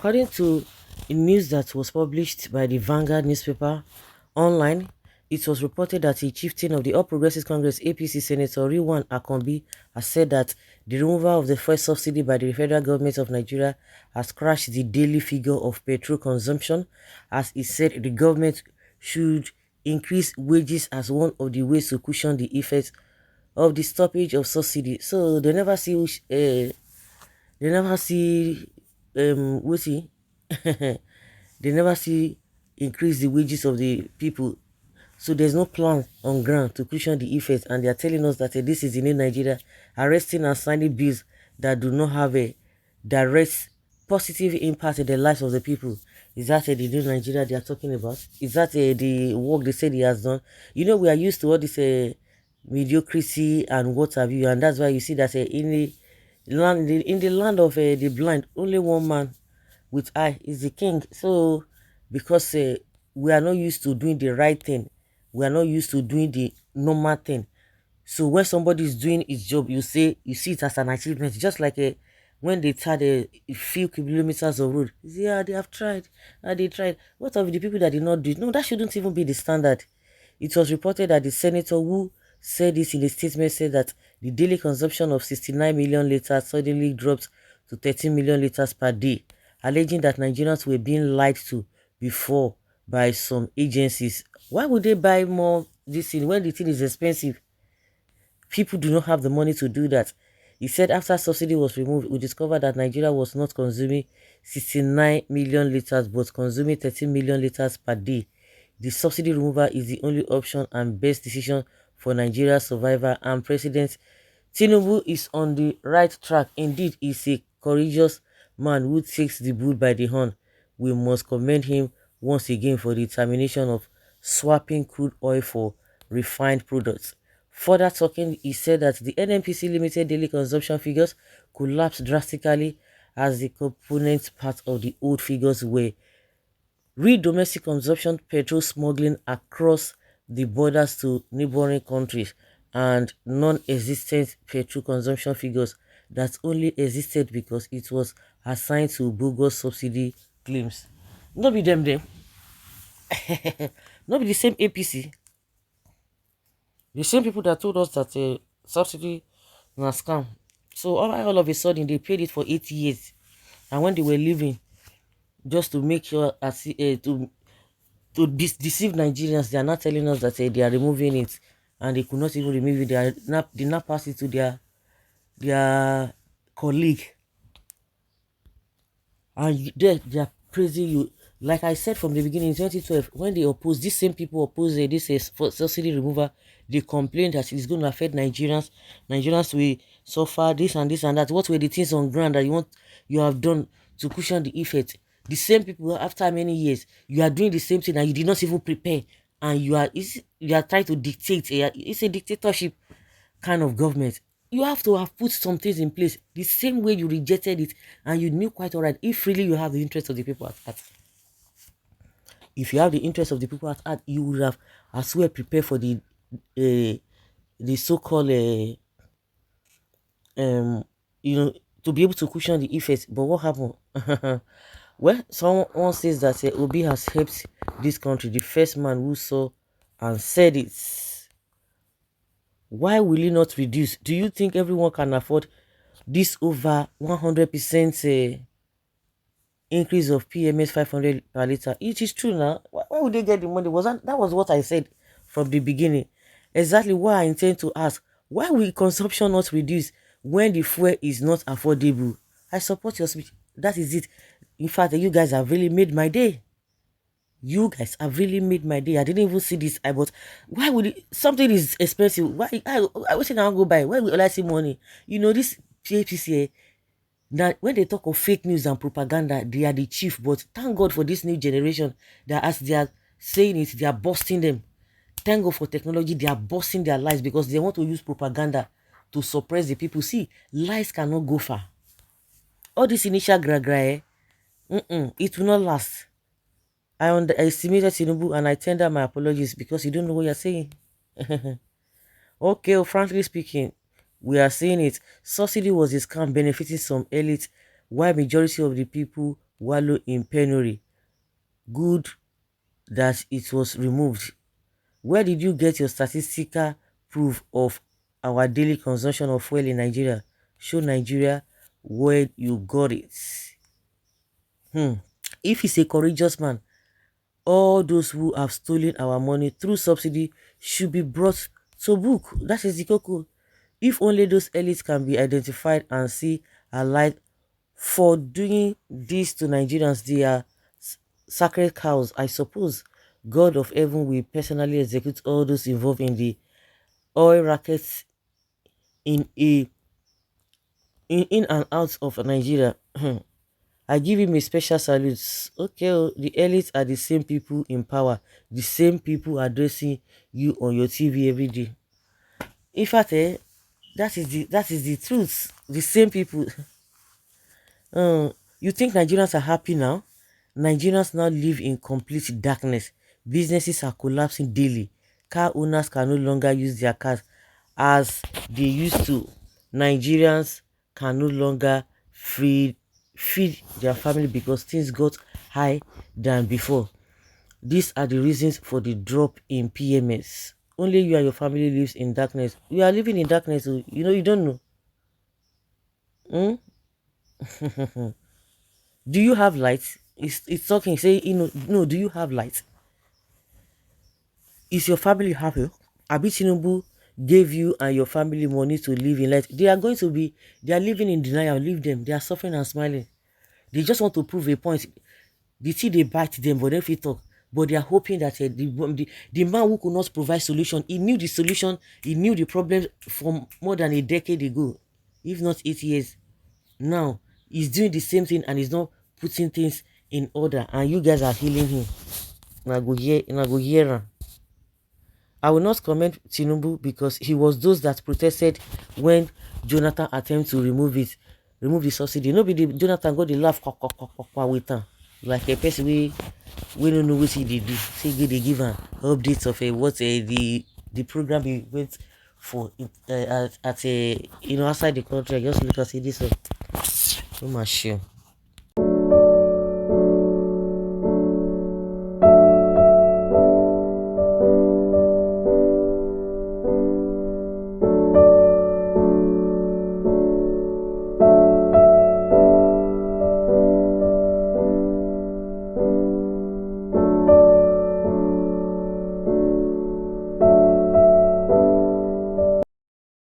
according to news that was published by the Vanguard newspaper online, it was reported that a chieftain of the All Progressives Congress APC Senator Riwan Akombi has said that the removal of the first subsidy by the federal government of Nigeria has crashed the daily figure of petrol consumption, as he said the government should increase wages as one of the ways to cushion the effects of the stoppage of subsidy. So they never see what's he they never see increase the wages of the people. So there's no plan on ground to cushion the effects, and they are telling us that this is the new Nigeria, arresting and signing bills that do not have a direct positive impact in the lives of the people. Is that the new Nigeria they are talking about? Is that the work they said he has done? You know, we are used to all this mediocrity and what have you, and that's why you see that in the land of the blind, only one man with eye is the king. So because we are not used to doing the right thing, we are not used to doing the normal thing. So when somebody is doing his job, you see it as an achievement. Just like when they tried a few kilometers of road, you say, yeah, they have tried, they tried. What of the people that did not do it? No, that shouldn't even be the standard. It was reported that the senator who said this in a statement said that the daily consumption of 69 million liters suddenly dropped to 13 million liters per day, alleging that Nigerians were being lied to before by some agencies. Why would they buy more this thing when the thing is expensive? People do not have the money to do that. He said after subsidy was removed, we discovered that Nigeria was not consuming 69 million liters but consuming 13 million liters per day. The subsidy removal is the only option and best decision for Nigeria's survival, and President Tinubu is on the right track. Indeed, he's a courageous man who takes the bull by the horn. We must commend him once again for the determination of swapping crude oil for refined products. Further talking, he said that the NNPC limited daily consumption figures collapsed drastically as the component part of the old figures were domestic consumption, petrol smuggling across the borders to neighboring countries, and non-existent petrol consumption figures that only existed because it was assigned to bogus subsidy claims. Not be them them. Not be the same APC. The same people that told us that subsidy was scam. So all of a sudden they paid it for 8 years, and when they were leaving, just to make sure to deceive Nigerians, they are not telling us that they are removing it, and they could not even remove it. They not pass it to their colleague, and they are praising you. Like I said from the beginning in 2012, when they opposed, these same people opposed this subsidy removal, they complained that it's going to affect Nigerians. Nigerians will suffer this and this and that. What were the things on ground that you have done to cushion the effect? The same people, after many years, you are doing the same thing and you did not even prepare, and you are trying to dictate. It's a dictatorship kind of government. You have to have put some things in place the same way you rejected it, and you knew quite all right if really you have the interest of the people at heart. If you have the interest of the people at heart, you would have as well prepared for the so-called you know, to be able to cushion the effects. But what happened? Well, someone says that Obi has helped this country, the first man who saw and said it. Why will he not reduce? Do you think everyone can afford this over 100% increase of PMS 500 per liter? It is true now. Why would they get the money? That was what I said from the beginning. Exactly what I intend to ask. Why will consumption not reduce when the fuel is not affordable? I support your speech. That is it. In fact, you guys have really made my day. You guys have really made my day. I didn't even see this. But why would something is expensive? Why I wish I can go buy? Why will I see money? You know, this PAPC, now when they talk of fake news and propaganda, they are the chief. But thank God for this new generation that as they are saying it, they are busting them. Thank God for technology, they are busting their lies because they want to use propaganda to suppress the people. See, lies cannot go far. All this initial gra it will not last. I underestimated Tinubu and I tender my apologies because you don't know what you're saying. Okay, well, frankly speaking, we are saying it. Subsidy was a scam benefiting some elite, while majority of the people wallow in penury. Good that it was removed. Where did you get your statistical proof of our daily consumption of fuel in Nigeria? Show Nigeria where you got it. Hmm. If he's a courageous man, all those who have stolen our money through subsidy should be brought to book. That is the koko. If only those elites can be identified and see a light for doing this to Nigerians, they are sacred cows, I suppose. God of heaven will personally execute all those involved in the oil rackets in a in and out of Nigeria. I give him a special salute. Okay, oh, the elites are the same people in power, the same people addressing you on your TV every day. In fact, that is the truth. The same people. You think Nigerians are happy now? Nigerians now live in complete darkness. Businesses are collapsing daily. Car owners can no longer use their cars as they used to. Nigerians can no longer feed their family because things got high than before. These are the reasons for the drop in PMS. Only you and your family lives in darkness. We are living in darkness. Oh. You don't know. Hmm? Do you have light? It's talking, say, no, do you have light? Is your family happy? Abi Tinubu gave you and your family money to live in light. They are living in denial. Leave them. They are suffering and smiling. They just want to prove a point. The tea they bite them, but they fit talk. But they are hoping that the man who could not provide solution, he knew the solution, he knew the problem from more than a decade ago, if not 8 years. Now he's doing the same thing and he's not putting things in order, and you guys are healing him. Na go hear am. I will not comment Tinubu because he was those that protested when Jonathan attempted to remove the subsidy. Nobody Jonathan got the laugh with am like a person we don't know what he did do. Say they give an updates of the program he went for at a outside the country. I just look and see this one. Oh my shame.